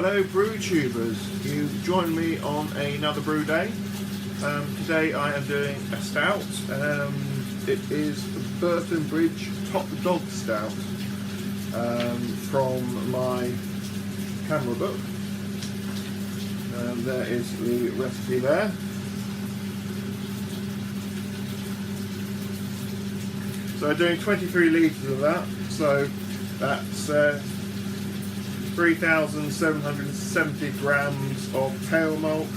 Hello brew tubers, you've joined me on another brew day. Today I am doing a stout. It is Burton Bridge Top Dog Stout from my camera book. There is the recipe there. So doing 23 litres of that, so that's 3,770 grams of pale malt,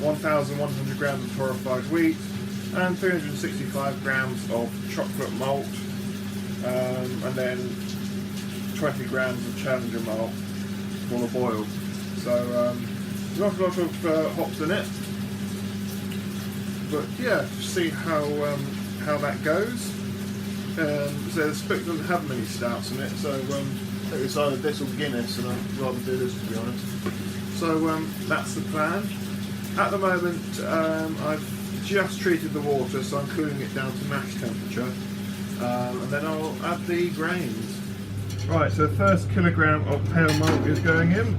1,100 grams of torrefied wheat, and 365 grams of chocolate malt, and then 20 grams of Challenger malt for the boil. So not a lot of hops in it, but yeah, see how that goes. So the Spick doesn't have many stouts in it, so it's either this or Guinness, and I'd rather do this, to be honest. So that's the plan. At the moment, I've just treated the water, so I'm cooling it down to mash temperature, and then I'll add the grains. Right, so the first kilogram of pale malt is going in.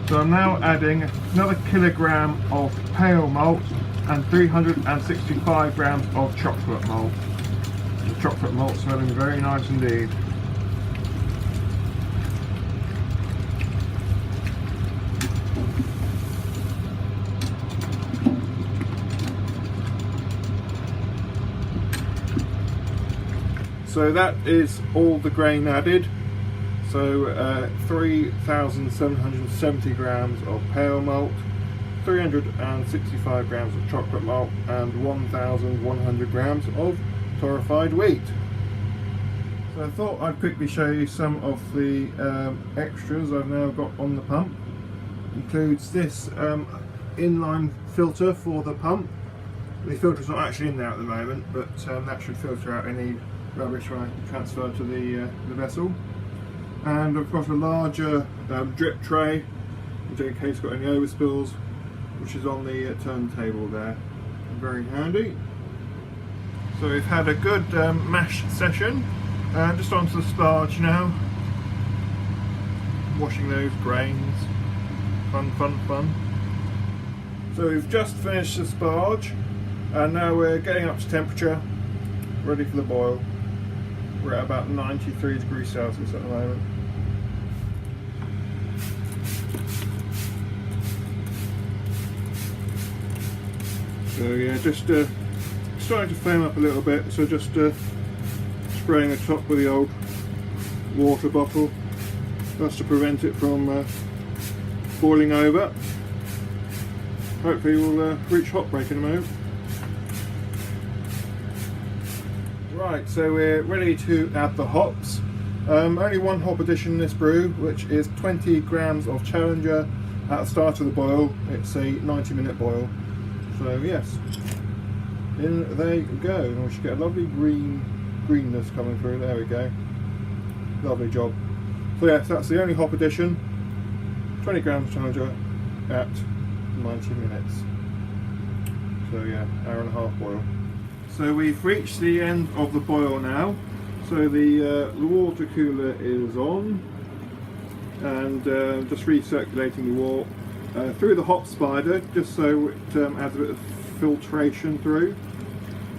So I'm now adding another kilogram of pale malt and 365 grams of chocolate malt. The chocolate malt smelling very nice indeed. So that is all the grain added. So 3,770 grams of pale malt, 365 grams of chocolate malt, and 1,100 grams of torrefied wheat. So I thought I'd quickly show you some of the extras I've now got on the pump. Includes this inline filter for the pump. The filter's not actually in there at the moment, but that should filter out any rubbish when I transfer to the vessel. And I've got a larger drip tray in case it's got any overspills, which is on the turntable there. Very handy. So we've had a good mash session. Just onto the sparge now. Washing those grains. Fun, fun, fun. So we've just finished the sparge, and now we're getting up to temperature, ready for the boil. We're at about 93 degrees Celsius at the moment. So yeah, just starting to flame up a little bit, so just spraying the top with the old water bottle just to prevent it from boiling over. Hopefully we'll reach hot break in a moment. Right, so we're ready to add the hops. Only one hop addition in this brew, which is 20 grams of Challenger at the start of the boil. It's a 90-minute boil. So yes, in they go. And we should get a lovely greenness coming through. There we go. Lovely job. So yes, that's the only hop addition. 20 grams of Challenger at 90 minutes. So yeah, hour and a half boil. So we've reached the end of the boil now. So the water cooler is on, and just recirculating the water through the hop spider, just so it adds a bit of filtration through.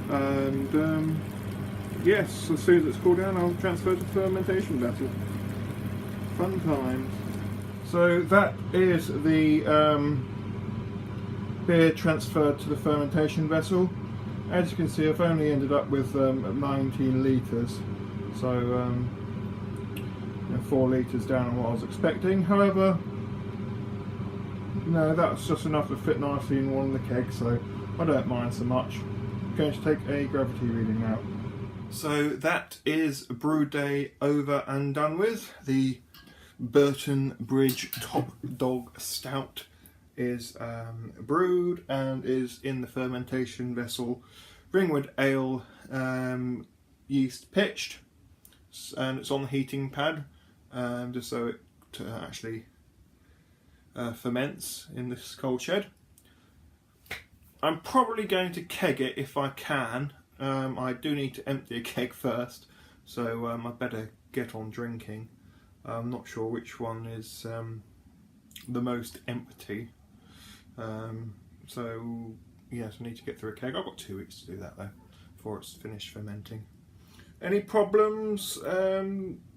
And yes, as soon as it's cooled down, I'll transfer to the fermentation vessel. Fun times. So that is the beer transferred to the fermentation vessel. As you can see, I've only ended up with 19 litres, so 4 litres down on what I was expecting. However, no, that's just enough to fit nicely in one of the kegs, so I don't mind so much. I'm going to take a gravity reading now. So that is brew day over and done with. The Burton Bridge Top Dog Stout is brewed and is in the fermentation vessel, Ringwood Ale yeast pitched, and it's on the heating pad just so it actually ferments in this cold shed. I'm probably going to keg it if I can, I do need to empty a keg first, so I better get on drinking. I'm not sure which one is the most empty. So yes, I need to get through a keg. I've got 2 weeks to do that though, before it's finished fermenting. Any problems?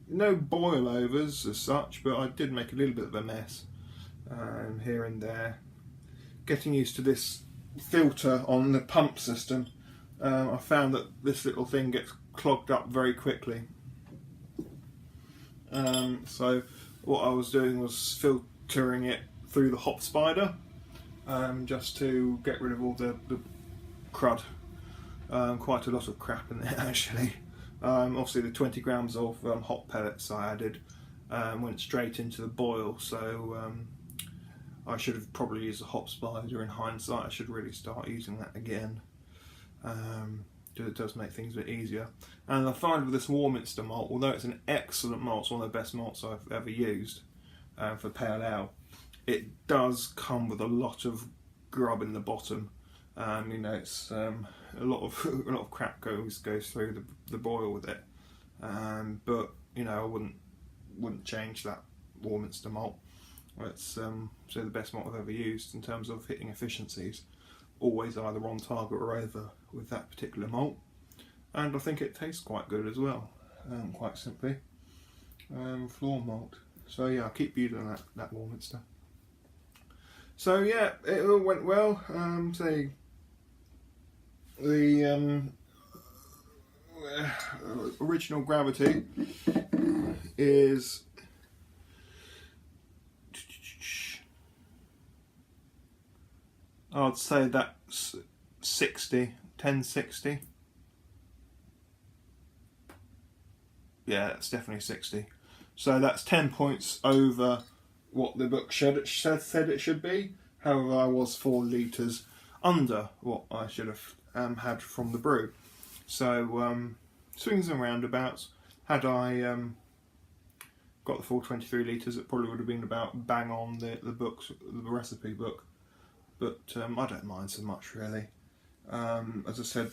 No boil overs as such, but I did make a little bit of a mess here and there. Getting used to this filter on the pump system, I found that this little thing gets clogged up very quickly. So what I was doing was filtering it through the hop spider, just to get rid of all the crud. Quite a lot of crap in there actually. Obviously the 20 grams of hop pellets I added went straight into the boil, so I should have probably used a hop spider in hindsight. I should really start using that again. It does make things a bit easier. And I find with this Warminster malt, although it's an excellent malt, it's one of the best malts I've ever used for pale ale, it does come with a lot of grub in the bottom. You know, it's a lot of crap goes through the boil with it. But you know, I wouldn't change that Warminster malt. It's so the best malt I've ever used in terms of hitting efficiencies. Always either on target or over with that particular malt, and I think it tastes quite good as well. Quite simply, floor malt. So yeah, I'll keep using that Warminster. So yeah, it all went well. So the original gravity is I'd say that's 1060. Yeah, that's definitely 60. So that's 10 points over what the book said it should be. However, I was 4 litres under what I should have had from the brew. So swings and roundabouts. Had I got the full 23 litres, it probably would have been about bang on the recipe book. But I don't mind so much really. As I said,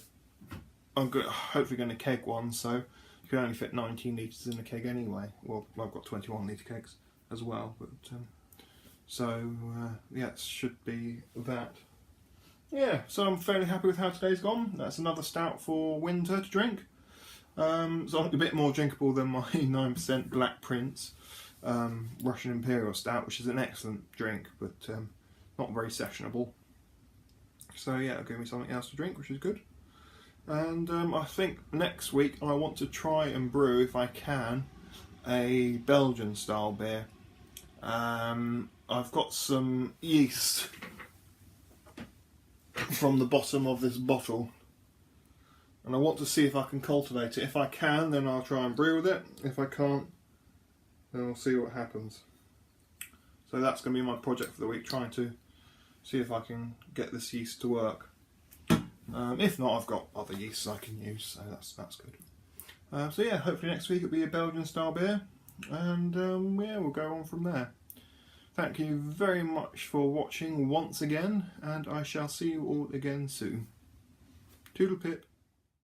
I'm hopefully going to keg one, so you can only fit 19 litres in a keg anyway. Well, I've got 21 litre kegs as well, but yeah, it should be that. Yeah, so I'm fairly happy with how today's gone. That's another stout for winter to drink. It's a bit more drinkable than my 9% Black Prince Russian Imperial Stout, which is an excellent drink, but not very sessionable. So yeah, it'll give me something else to drink, which is good. And I think next week I want to try and brew, if I can, a Belgian style beer. I've got some yeast from the bottom of this bottle, and I want to see if I can cultivate it. If I can, then I'll try and brew with it. If I can't, then we'll see what happens. So that's going to be my project for the week, trying to see if I can get this yeast to work. If not, I've got other yeasts I can use, so that's good. So yeah, hopefully next week it'll be a Belgian style beer, and yeah, we'll go on from there. Thank you very much for watching once again, and I shall see you all again soon. Toodle pip.